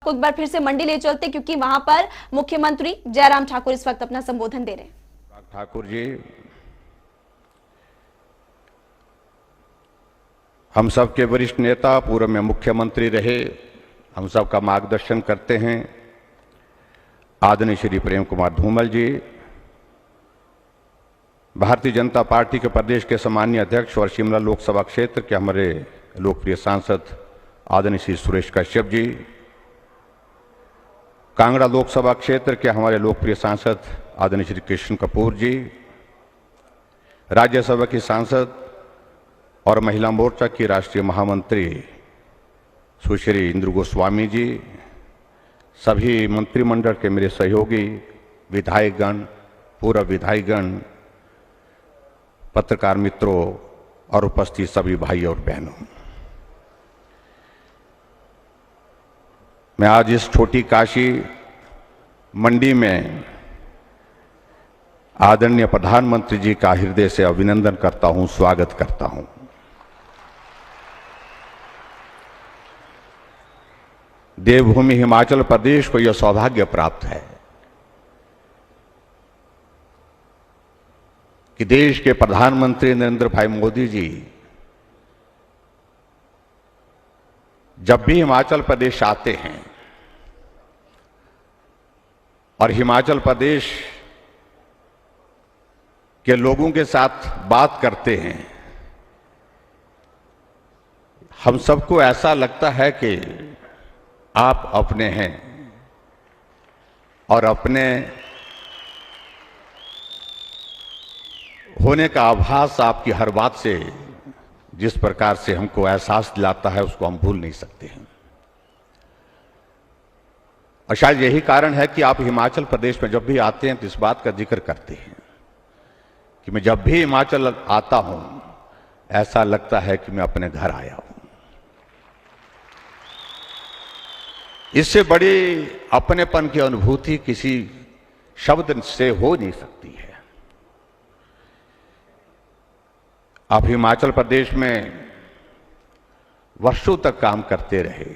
आपको एक बार फिर से मंडी ले चलते, क्योंकि वहां पर मुख्यमंत्री जयराम ठाकुर इस वक्त अपना संबोधन दे रहे हैं। ठाकुर जी, हम सब के वरिष्ठ नेता, पूर्व में मुख्यमंत्री रहे, हम सब का मार्गदर्शन करते हैं आदरणीय श्री प्रेम कुमार धूमल जी, भारतीय जनता पार्टी के प्रदेश के सम्मानीय अध्यक्ष और शिमला लोकसभा क्षेत्र के हमारे लोकप्रिय सांसद आदरणीय श्री सुरेश कश्यप जी, कांगड़ा लोकसभा क्षेत्र के हमारे लोकप्रिय सांसद आदरणीय श्री कृष्ण कपूर जी, राज्यसभा की सांसद और महिला मोर्चा की राष्ट्रीय महामंत्री सुश्री इंदु गोस्वामी जी, सभी मंत्रिमंडल के मेरे सहयोगी, विधायकगण, पूर्व विधायकगण, पत्रकार मित्रों और उपस्थित सभी भाई और बहनों, मैं आज इस छोटी काशी मंडी में आदरणीय प्रधानमंत्री जी का हृदय से अभिनंदन करता हूं, स्वागत करता हूं। देवभूमि हिमाचल प्रदेश को यह सौभाग्य प्राप्त है कि देश के प्रधानमंत्री नरेंद्र भाई मोदी जी जब भी हिमाचल प्रदेश आते हैं और हिमाचल प्रदेश के लोगों के साथ बात करते हैं, हम सबको ऐसा लगता है कि आप अपने हैं और अपने होने का आभास आपकी हर बात से जिस प्रकार से हमको एहसास दिलाता है, उसको हम भूल नहीं सकते हैं। और शायद यही कारण है कि आप हिमाचल प्रदेश में जब भी आते हैं तो इस बात का जिक्र करते हैं कि मैं जब भी हिमाचल आता हूं ऐसा लगता है कि मैं अपने घर आया हूं। इससे बड़ी अपनेपन की अनुभूति किसी शब्द से हो नहीं सकती है। आप हिमाचल प्रदेश में वर्षों तक काम करते रहे,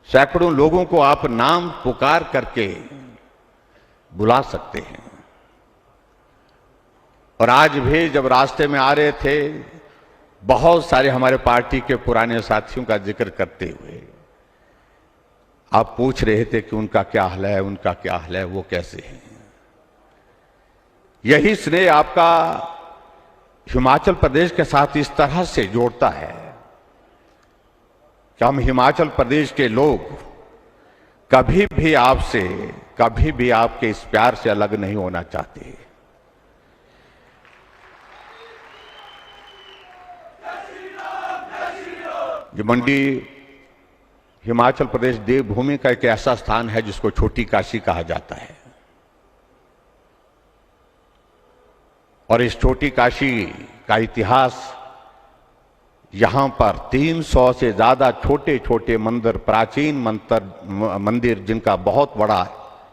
सैकड़ों लोगों को आप नाम पुकार करके बुला सकते हैं, और आज भी जब रास्ते में आ रहे थे बहुत सारे हमारे पार्टी के पुराने साथियों का जिक्र करते हुए आप पूछ रहे थे कि उनका क्या हाल है, उनका क्या हाल है, वो कैसे हैं। यही स्नेह आपका हिमाचल प्रदेश के साथ इस तरह से जोड़ता है कि हम हिमाचल प्रदेश के लोग कभी भी आपसे, कभी भी आपके इस प्यार से अलग नहीं होना चाहते। ये मंडी हिमाचल प्रदेश देवभूमि का एक ऐसा स्थान है जिसको छोटी काशी कहा जाता है, और इस छोटी काशी का इतिहास, यहां पर 300 से ज्यादा छोटे छोटे मंदिर, प्राचीन मंदिर जिनका बहुत बड़ा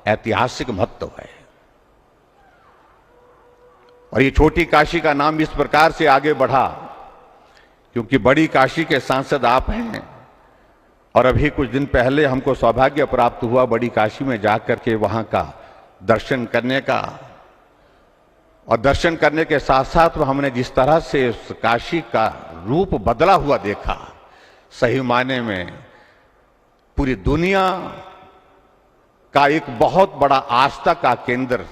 ऐतिहासिक महत्व है। और ये छोटी काशी का नाम इस प्रकार से आगे बढ़ा क्योंकि बड़ी काशी के सांसद आप हैं, और अभी कुछ दिन पहले हमको सौभाग्य प्राप्त हुआ बड़ी काशी में जाकर के वहां का दर्शन करने का, और दर्शन करने के साथ साथ हमने जिस तरह से उस काशी का रूप बदला हुआ देखा, सही मायने में पूरी दुनिया का एक बहुत बड़ा आस्था का केंद्र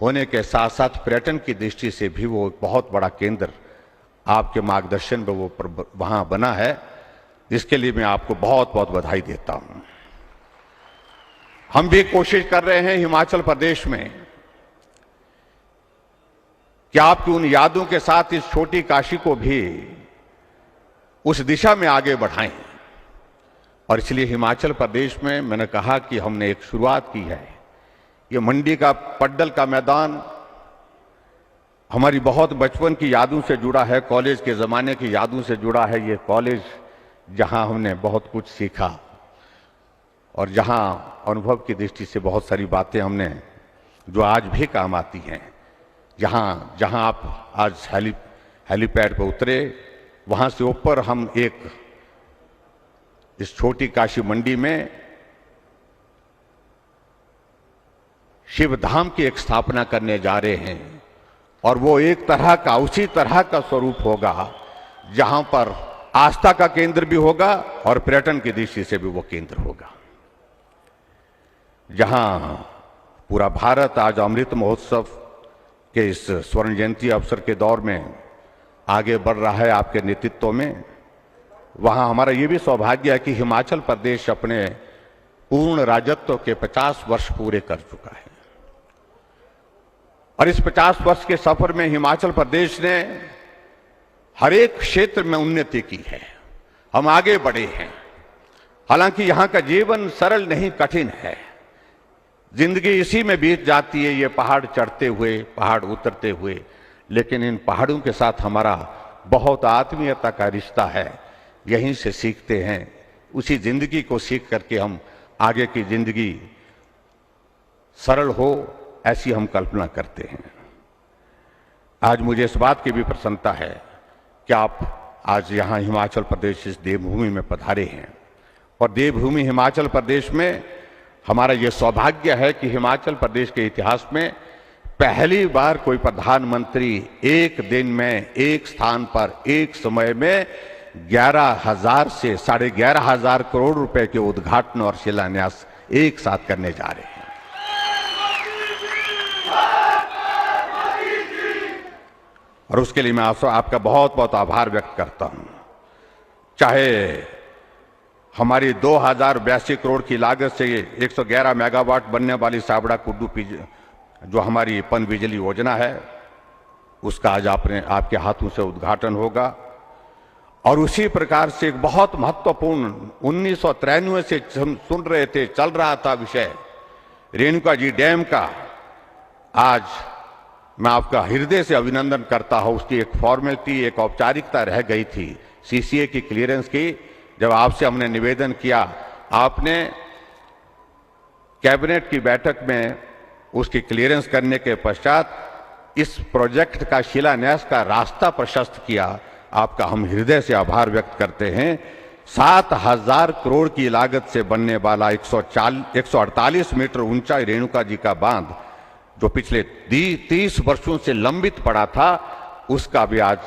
होने के साथ साथ पर्यटन की दृष्टि से भी वो एक बहुत बड़ा केंद्र आपके मार्गदर्शन में वो वहां बना है। इसके लिए मैं आपको बहुत बहुत बधाई देता हूं। हम भी कोशिश कर रहे हैं हिमाचल प्रदेश में कि आपकी उन यादों के साथ इस छोटी काशी को भी उस दिशा में आगे बढ़ाएं, और इसलिए हिमाचल प्रदेश में मैंने कहा कि हमने एक शुरुआत की है। ये मंडी का पड्डल का मैदान हमारी बहुत बचपन की यादों से जुड़ा है, कॉलेज के ज़माने की यादों से जुड़ा है। ये कॉलेज जहां हमने बहुत कुछ सीखा और जहां अनुभव की दृष्टि से बहुत सारी बातें हमने जो आज भी काम आती हैं। जहां आप आज हेलीपैड पर उतरे, वहां से ऊपर हम एक इस छोटी काशी मंडी में शिव धाम की एक स्थापना करने जा रहे हैं और वो एक तरह का उसी तरह का स्वरूप होगा जहां पर आस्था का केंद्र भी होगा और पर्यटन की दृष्टि से भी वो केंद्र होगा। जहां पूरा भारत आज अमृत महोत्सव के इस स्वर्ण जयंती अवसर के दौर में आगे बढ़ रहा है आपके नेतृत्व में, वहां हमारा ये भी सौभाग्य है कि हिमाचल प्रदेश अपने पूर्ण राजत्व के 50 वर्ष पूरे कर चुका है और इस 50 वर्ष के सफर में हिमाचल प्रदेश ने हर एक क्षेत्र में उन्नति की है। हम आगे बढ़े हैं। हालांकि यहां का जीवन सरल नहीं, कठिन है। जिंदगी इसी में बीत जाती है, ये पहाड़ चढ़ते हुए, पहाड़ उतरते हुए, लेकिन इन पहाड़ों के साथ हमारा बहुत आत्मीयता का रिश्ता है। यहीं से सीखते हैं, उसी जिंदगी को सीख करके हम आगे की जिंदगी सरल हो ऐसी हम कल्पना करते हैं। आज मुझे इस बात की भी प्रसन्नता है कि आप आज यहाँ हिमाचल प्रदेश इस देवभूमि में पधारे हैं और देवभूमि हिमाचल प्रदेश में हमारा ये सौभाग्य है कि हिमाचल प्रदेश के इतिहास में पहली बार कोई प्रधानमंत्री एक दिन में एक स्थान पर एक समय में 11,000 से 11,500 करोड़ रुपए के उद्घाटन और शिलान्यास एक साथ करने जा रहे हैं। और उसके लिए मैं आपका बहुत बहुत आभार व्यक्त करता हूं। चाहे हमारी 2082 करोड़ की लागत से 111 मेगावाट बनने वाली साबड़ा कुड्डू जो हमारी पन बिजली योजना है, उसका आज आपके हाथों से उद्घाटन होगा। और उसी प्रकार से एक बहुत महत्वपूर्ण 1993 से हम सुन रहे थे, चल रहा था विषय रेणुका जी डैम का, आज मैं आपका हृदय से अभिनंदन करता हूं। उसकी एक फॉर्मेलिटी, एक औपचारिकता रह गई थी सीसीए की क्लियरेंस की। जब आपसे हमने निवेदन किया, आपने कैबिनेट की बैठक में उसकी क्लियरेंस करने के पश्चात इस प्रोजेक्ट का शिलान्यास का रास्ता प्रशस्त किया। आपका हम हृदय से आभार व्यक्त करते हैं। 7,000 करोड़ की लागत से बनने वाला 148 मीटर ऊंचा रेणुका जी का बांध, जो पिछले 30 वर्षों से लंबित पड़ा था, उसका भी आज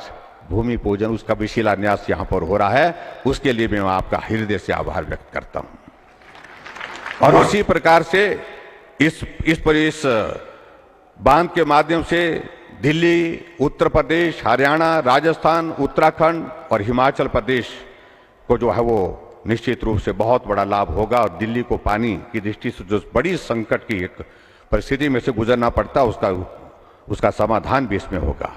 भूमि पूजन, उसका भी शिलान्यास यहां पर हो रहा है। उसके लिए मैं आपका हृदय से आभार व्यक्त करता हूं। और उसी प्रकार से इस बांध के माध्यम से दिल्ली, उत्तर प्रदेश, हरियाणा, राजस्थान, उत्तराखंड और हिमाचल प्रदेश को जो है वो निश्चित रूप से बहुत बड़ा लाभ होगा। और दिल्ली को पानी की दृष्टि से जो बड़ी संकट की एक परिस्थिति में से गुजरना पड़ता, उसका समाधान भी इसमें होगा।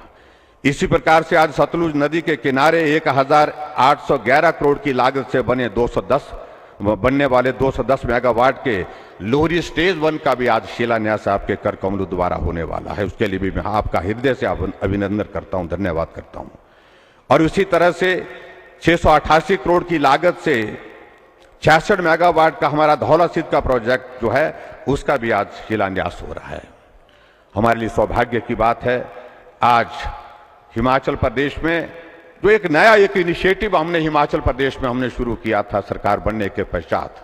इसी प्रकार से आज सतलुज नदी के किनारे 1,811 करोड़ की लागत से बनने वाले 210 मेगावाट के लोहरी स्टेज 1 का भी आज शिलान्यास आपके कर कमलों द्वारा होने वाला है। उसके लिए भी मैं आपका हृदय से अभिनंदन करता हूं, धन्यवाद करता हूं। और उसी तरह से 688 करोड़ की लागत से 66 मेगावाट का हमारा धौला सिद्ध का प्रोजेक्ट जो है, उसका भी आज शिलान्यास हो रहा है। हमारे लिए सौभाग्य की बात है, आज हिमाचल प्रदेश में जो एक नया इनिशिएटिव हमने हिमाचल प्रदेश में हमने शुरू किया था सरकार बनने के पश्चात,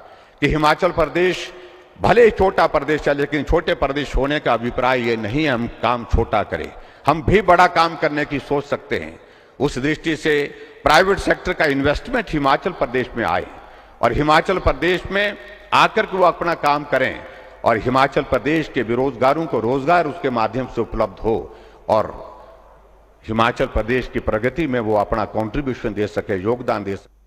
कि हिमाचल प्रदेश भले ही छोटा प्रदेश है, लेकिन छोटे प्रदेश होने का अभिप्राय ये नहीं है हम काम छोटा करें, हम भी बड़ा काम करने की सोच सकते हैं। उस दृष्टि से प्राइवेट सेक्टर का इन्वेस्टमेंट हिमाचल प्रदेश में आए और हिमाचल प्रदेश में आकर के वो अपना काम करें और हिमाचल प्रदेश के बेरोजगारों को रोजगार उसके माध्यम से उपलब्ध हो और हिमाचल प्रदेश की प्रगति में वो अपना कंट्रीब्यूशन दे सके, योगदान दे सके।